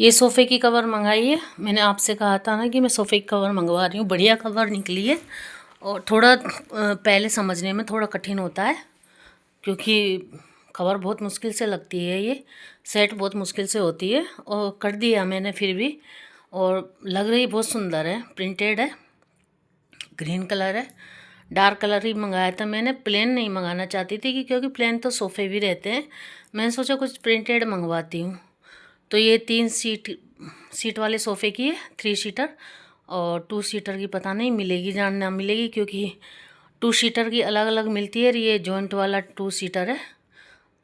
ये सोफ़े की कवर मंगाई है। मैंने आपसे कहा था ना कि मैं सोफ़े की कवर मंगवा रही हूँ। बढ़िया कवर निकली है और थोड़ा पहले समझने में थोड़ा कठिन होता है क्योंकि कवर बहुत मुश्किल से लगती है। ये सेट बहुत मुश्किल से होती है और कर दिया मैंने फिर भी, और लग रही बहुत सुंदर है। प्रिंटेड है, ग्रीन कलर है। डार्क कलर ही मंगाया था मैंने, प्लेन नहीं मंगाना चाहती थी क्योंकि प्लेन तो सोफ़े भी रहते हैं। मैंने सोचा कुछ प्रिंटेड मंगवाती हूँ। तो ये 3 सीट वाले सोफ़े की है, 3 सीटर, और 2 सीटर की पता नहीं मिलेगी या ना मिलेगी क्योंकि 2 सीटर की अलग अलग मिलती है। ये जॉइंट वाला 2 सीटर है।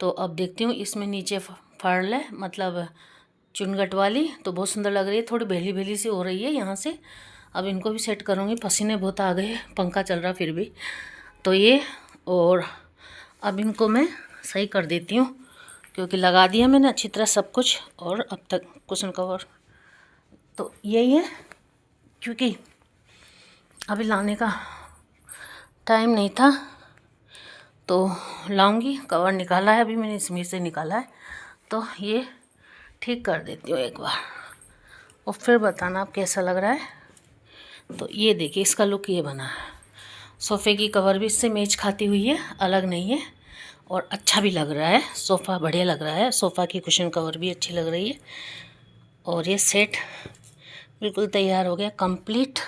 तो अब देखती हूँ। इसमें नीचे फर्ल है, मतलब चुनगट वाली, तो बहुत सुंदर लग रही है। थोड़ी बेली बेली सी हो रही है यहाँ से। अब इनको भी सेट करूँगी। पसीने बहुत आ गए, पंखा चल रहा फिर भी। तो ये, और अब इनको मैं सही कर देती हूँ क्योंकि लगा दिया मैंने अच्छी तरह सब कुछ। और अब तक कुशन कवर तो यही है क्योंकि अभी लाने का टाइम नहीं था तो लाऊंगी। कवर निकाला है अभी मैंने, इसमें से निकाला है, तो ये ठीक कर देती हूँ एक बार और फिर बताना आप कैसा लग रहा है। तो ये देखिए, इसका लुक ये बना है। सोफ़े की कवर भी इससे मैच खाती हुई है, अलग नहीं है, और अच्छा भी लग रहा है। सोफ़ा बढ़िया लग रहा है। सोफ़ा की कुशन कवर भी अच्छी लग रही है। और ये सेट बिल्कुल तैयार हो गया, कंप्लीट।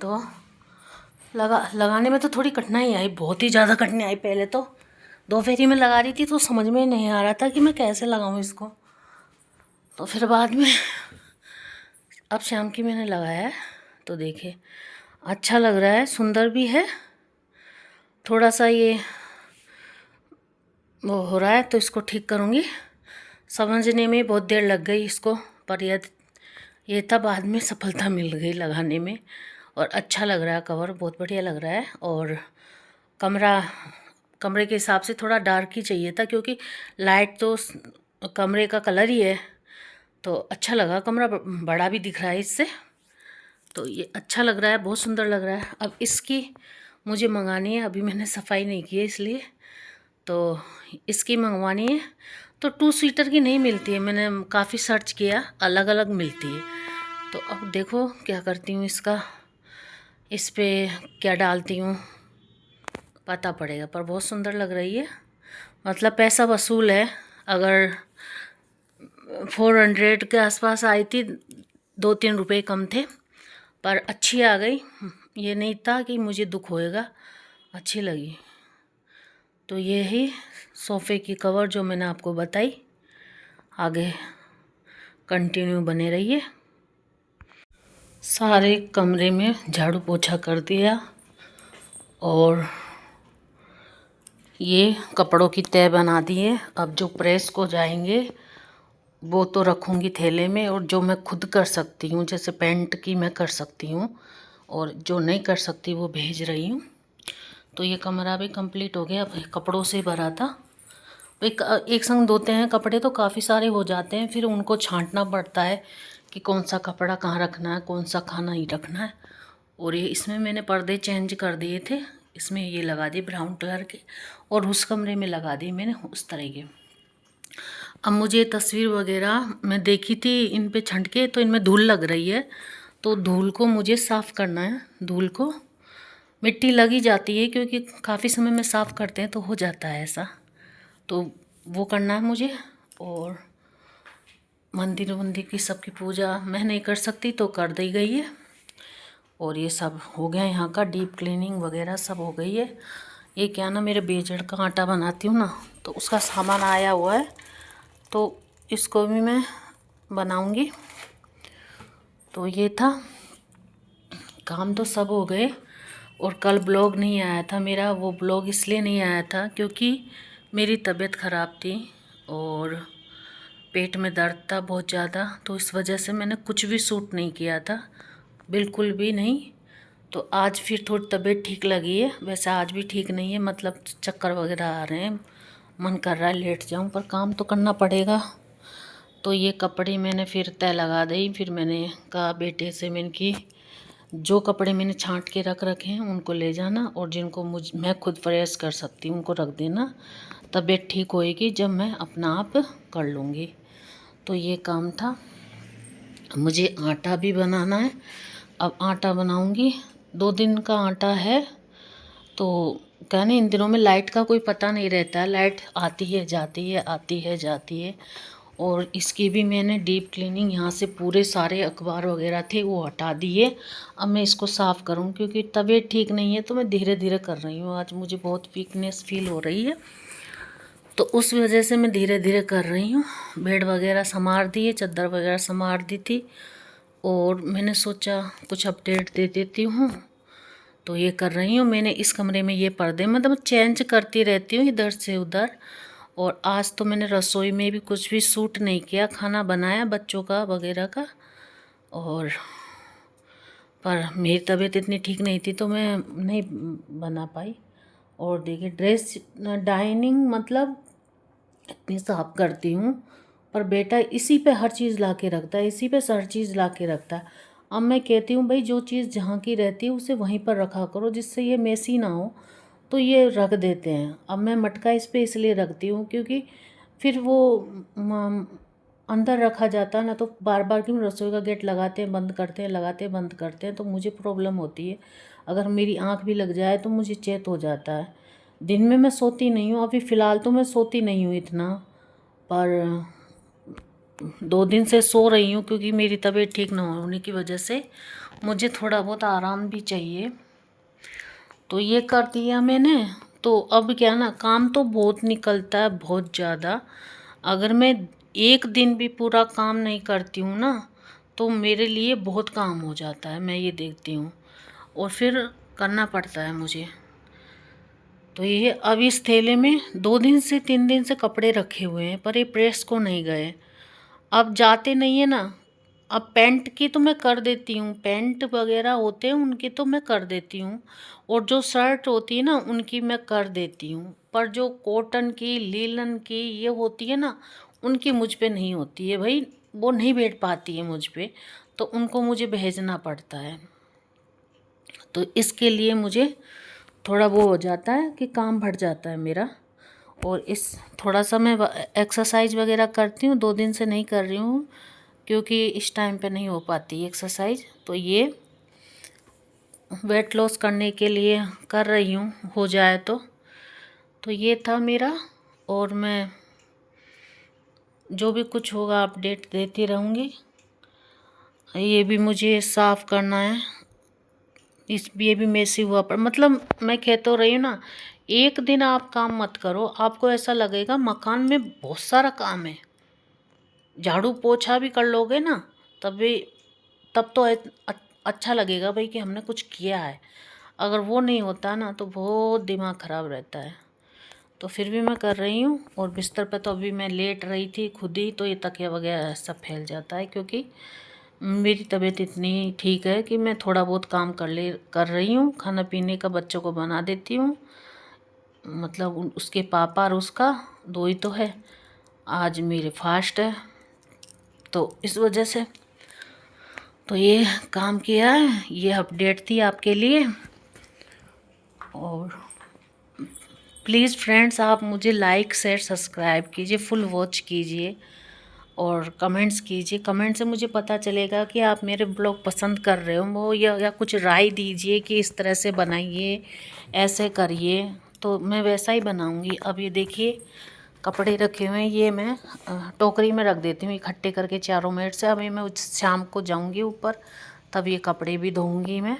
तो लगाने में तो थोड़ी कठिनाई आई, बहुत ही ज़्यादा कठिनाई आई। पहले तो 2 फेरी में लगा रही थी तो समझ में नहीं आ रहा था कि मैं कैसे लगाऊं इसको। तो फिर बाद में अब शाम की मैंने लगाया है तो देखिए अच्छा लग रहा है, सुंदर भी है। थोड़ा सा ये वो हो रहा है तो इसको ठीक करूँगी। समझने में बहुत देर लग गई इसको, पर ये था, बाद में सफलता मिल गई लगाने में। और अच्छा लग रहा है, कवर बहुत बढ़िया लग रहा है। और कमरे के हिसाब से थोड़ा डार्क ही चाहिए था क्योंकि लाइट तो कमरे का कलर ही है। तो अच्छा लगा, कमरा बड़ा भी दिख रहा है इससे। तो ये अच्छा लग रहा है, बहुत सुंदर लग रहा है। अब इसकी मुझे मंगानी है, अभी मैंने सफाई नहीं की है इसलिए। तो इसकी मंगवानी है। तो 2 सीटर की नहीं मिलती है, मैंने काफ़ी सर्च किया, अलग अलग मिलती है। तो अब देखो क्या करती हूँ इसका, इस पर क्या डालती हूँ पता पड़ेगा। पर बहुत सुंदर लग रही है, मतलब पैसा वसूल है। अगर 400 के आसपास आई थी, 2-3 रुपये कम थे, पर अच्छी आ गई। ये नहीं था कि मुझे दुख होएगा, अच्छी लगी। तो ये ही सोफ़े की कवर जो मैंने आपको बताई, आगे कंटिन्यू बने रहिए। सारे कमरे में झाड़ू पोछा कर दिया और ये कपड़ों की तह बना दी है। अब जो प्रेस को जाएंगे वो तो रखूँगी थैले में, और जो मैं खुद कर सकती हूँ, जैसे पैंट की मैं कर सकती हूँ, और जो नहीं कर सकती वो भेज रही हूँ। तो ये कमरा भी कंप्लीट हो गया। अब कपड़ों से भरा था, एक संग धोते हैं कपड़े तो काफ़ी सारे हो जाते हैं, फिर उनको छांटना पड़ता है कि कौन सा कपड़ा कहाँ रखना है, कौन सा खाना ही रखना है। और ये इसमें मैंने पर्दे चेंज कर दिए थे, इसमें ये लगा दिए ब्राउन कलर के, और उस कमरे में लगा दिए मैंने उस तरह के। अब मुझे तस्वीर वगैरह मैं देखी थी इन पे छंट के, तो इनमें धूल लग रही है, तो धूल को मुझे साफ़ करना है। धूल को मिट्टी लगी जाती है क्योंकि काफ़ी समय में साफ़ करते हैं तो हो जाता है ऐसा, तो वो करना है मुझे। और मंदिर वंदिर की सबकी पूजा मैं नहीं कर सकती तो कर दी गई है। और ये सब हो गया, यहाँ का डीप क्लीनिंग वगैरह सब हो गई है। ये क्या ना, मेरे बेचड़ का आटा बनाती हूँ ना, तो उसका सामान आया हुआ है, तो इसको भी मैं बनाऊँगी। तो ये था, काम तो सब हो गए। और कल ब्लॉग नहीं आया था मेरा, वो ब्लॉग इसलिए नहीं आया था क्योंकि मेरी तबीयत ख़राब थी और पेट में दर्द था बहुत ज़्यादा, तो इस वजह से मैंने कुछ भी शूट नहीं किया था, बिल्कुल भी नहीं। तो आज फिर थोड़ी तबीयत ठीक लगी है, वैसे आज भी ठीक नहीं है, मतलब चक्कर वगैरह आ रहे हैं, मन कर रहा है लेट जाऊं, पर काम तो करना पड़ेगा। तो ये कपड़े मैंने फिर तय लगा दी। फिर मैंने कहा बेटे से, मैंने कि जो कपड़े मैंने छांट के रख रखे हैं उनको ले जाना, और जिनको मैं खुद प्रेस कर सकती हूँ उनको रख देना। तबीयत ठीक होएगी जब मैं अपना आप कर लूँगी। तो ये काम था। मुझे आटा भी बनाना है। अब आटा बनाऊंगी, 2 दिन का आटा है। तो कहने इन दिनों में लाइट का कोई पता नहीं रहता है, लाइट आती है जाती है, आती है जाती है। और इसकी भी मैंने डीप क्लीनिंग, यहाँ से पूरे सारे अखबार वगैरह थे वो हटा दिए। अब मैं इसको साफ़ करूँ, क्योंकि तबीयत ठीक नहीं है तो मैं धीरे धीरे कर रही हूँ। आज मुझे बहुत वीकनेस फील हो रही है, तो उस वजह से मैं धीरे धीरे कर रही हूँ। बेड वगैरह संवार दिए, चादर वगैरह संवार दी थी, और मैंने सोचा कुछ अपडेट दे देती हूँ, तो ये कर रही हूँ। मैंने इस कमरे में ये पर्दे मतलब चेंज करती रहती हूँ इधर से उधर। और आज तो मैंने रसोई में भी कुछ भी सूट नहीं किया, खाना बनाया बच्चों का वगैरह का। और पर मेरी तबीयत इतनी ठीक नहीं थी तो मैं नहीं बना पाई। और देखिए ड्रेस डाइनिंग मतलब इतनी साफ करती हूँ, पर बेटा इसी पे हर चीज़ ला के रखता है, इसी पे हर चीज़ ला के रखता है। अब मैं कहती हूँ भाई जो चीज़ जहाँ की रहती है उसे वहीं पर रखा करो, जिससे ये मेसी ना हो। तो ये रख देते हैं। अब मैं मटका इस पे इसलिए रखती हूँ क्योंकि फिर वो अंदर रखा जाता है ना, तो बार बार क्यों रसोई का गेट लगाते हैं बंद करते हैं, लगाते हैं बंद करते हैं, तो मुझे प्रॉब्लम होती है। अगर मेरी आँख भी लग जाए तो मुझे चेत हो जाता है। दिन में मैं सोती नहीं हूँ, अभी फ़िलहाल तो मैं सोती नहीं हूँ इतना, पर 2 दिन से सो रही हूँ क्योंकि मेरी तबीयत ठीक ना होने की वजह से मुझे थोड़ा बहुत आराम भी चाहिए। तो ये कर दिया मैंने। तो अब क्या ना, काम तो बहुत निकलता है, बहुत ज़्यादा। अगर मैं एक दिन भी पूरा काम नहीं करती हूँ ना, तो मेरे लिए बहुत काम हो जाता है, मैं ये देखती हूँ, और फिर करना पड़ता है मुझे। तो ये अब इस थैले में 2 दिन से 3 दिन से कपड़े रखे हुए हैं, पर ये प्रेस को नहीं गए। अब जाते नहीं है ना। अब पैंट की तो मैं कर देती हूँ, पैंट वगैरह होते हैं उनकी तो मैं कर देती हूँ, और जो शर्ट होती है ना उनकी मैं कर देती हूँ। पर जो कॉटन की, लीलन की ये होती है ना, उनकी मुझ पे नहीं होती है भाई, वो नहीं बैठ पाती है मुझ पे, तो उनको मुझे भेजना पड़ता है। तो इसके लिए मुझे थोड़ा वो हो जाता है कि काम बढ़ जाता है मेरा। और इस थोड़ा सा मैं एक्सरसाइज वगैरह करती हूँ, 2 दिन से नहीं कर रही हूँ क्योंकि इस टाइम पे नहीं हो पाती एक्सरसाइज। तो ये वेट लॉस करने के लिए कर रही हूँ, हो जाए तो ये था मेरा। और मैं जो भी कुछ होगा अपडेट देती रहूँगी। ये भी मुझे साफ़ करना है, ये भी मेसी हुआ पर मतलब मैं कह तो रही हूँ ना, एक दिन आप काम मत करो, आपको ऐसा लगेगा मकान में बहुत सारा काम है। झाड़ू पोछा भी कर लोगे ना तब तो अच्छा लगेगा भाई कि हमने कुछ किया है। अगर वो नहीं होता ना तो बहुत दिमाग ख़राब रहता है। तो फिर भी मैं कर रही हूँ। और बिस्तर पे तो अभी मैं लेट रही थी खुद ही, तो ये तकिया वगैरह सब फैल जाता है, क्योंकि मेरी तबीयत इतनी ठीक है कि मैं थोड़ा बहुत काम कर रही हूँ। खाना पीने का बच्चों को बना देती हूँ, मतलब उसके पापा और उसका 2 ही तो है। आज मेरे फास्ट है तो इस वजह से तो ये काम किया है। ये अपडेट थी आपके लिए। और प्लीज़ फ्रेंड्स, आप मुझे लाइक शेयर सब्सक्राइब कीजिए, फुल वॉच कीजिए और कमेंट्स कीजिए। कमेंट से मुझे पता चलेगा कि आप मेरे ब्लॉग पसंद कर रहे हो वो, या कुछ राय दीजिए कि इस तरह से बनाइए, ऐसे करिए, तो मैं वैसा ही बनाऊंगी। अब ये देखिए कपड़े रखे हुए हैं, ये मैं टोकरी में रख देती हूँ इकट्ठे करके चारों मेट से। अभी मैं शाम को जाऊँगी ऊपर, तब ये कपड़े भी धोऊँगी, मैं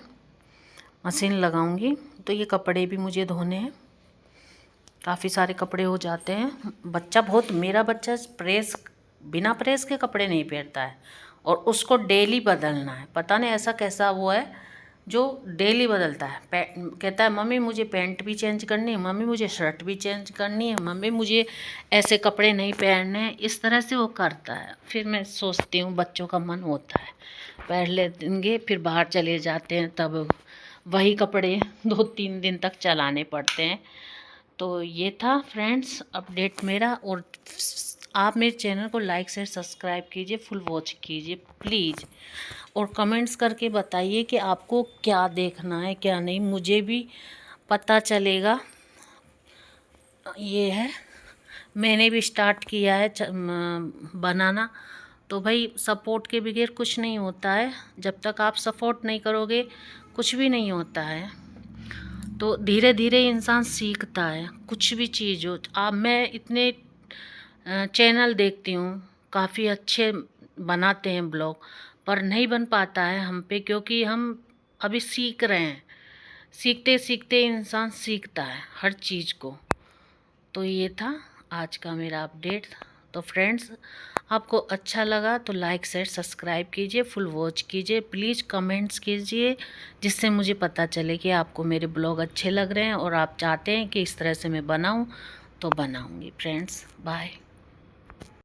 मशीन लगाऊँगी। तो ये कपड़े भी मुझे धोने हैं, काफ़ी सारे कपड़े हो जाते हैं। मेरा बच्चा बिना प्रेस के कपड़े नहीं पहनता है, और उसको डेली बदलना है। पता नहीं ऐसा कैसा वो है जो डेली बदलता है। कहता है मम्मी मुझे पैंट भी चेंज करनी है, मम्मी मुझे शर्ट भी चेंज करनी है, मम्मी मुझे ऐसे कपड़े नहीं पहनने हैं। इस तरह से वो करता है। फिर मैं सोचती हूँ बच्चों का मन होता है, पहन लेंगे, फिर बाहर चले जाते हैं, तब वही कपड़े 2-3 दिन तक चलाने पड़ते हैं। तो ये था फ्रेंड्स अपडेट मेरा। और आप मेरे चैनल को लाइक शेयर सब्सक्राइब कीजिए, फुल वॉच कीजिए प्लीज़, और कमेंट्स करके बताइए कि आपको क्या देखना है क्या नहीं, मुझे भी पता चलेगा। ये है मैंने भी स्टार्ट किया है बनाना। तो भाई सपोर्ट के बगैर कुछ नहीं होता है, जब तक आप सपोर्ट नहीं करोगे कुछ भी नहीं होता है। तो धीरे धीरे इंसान सीखता है कुछ भी चीज़ हो। आप मैं इतने चैनल देखती हूँ, काफ़ी अच्छे बनाते हैं ब्लॉग, पर नहीं बन पाता है हम पे, क्योंकि हम अभी सीख रहे हैं। सीखते सीखते इंसान सीखता है हर चीज़ को। तो ये था आज का मेरा अपडेट। तो फ्रेंड्स, आपको अच्छा लगा तो लाइक शेयर सब्सक्राइब कीजिए, फुल वॉच कीजिए, प्लीज़ कमेंट्स कीजिए, जिससे मुझे पता चले कि आपको मेरे ब्लॉग अच्छे लग रहे हैं और आप चाहते हैं कि इस तरह से मैं बनाऊं, तो बनाऊंगी। Friends, bye.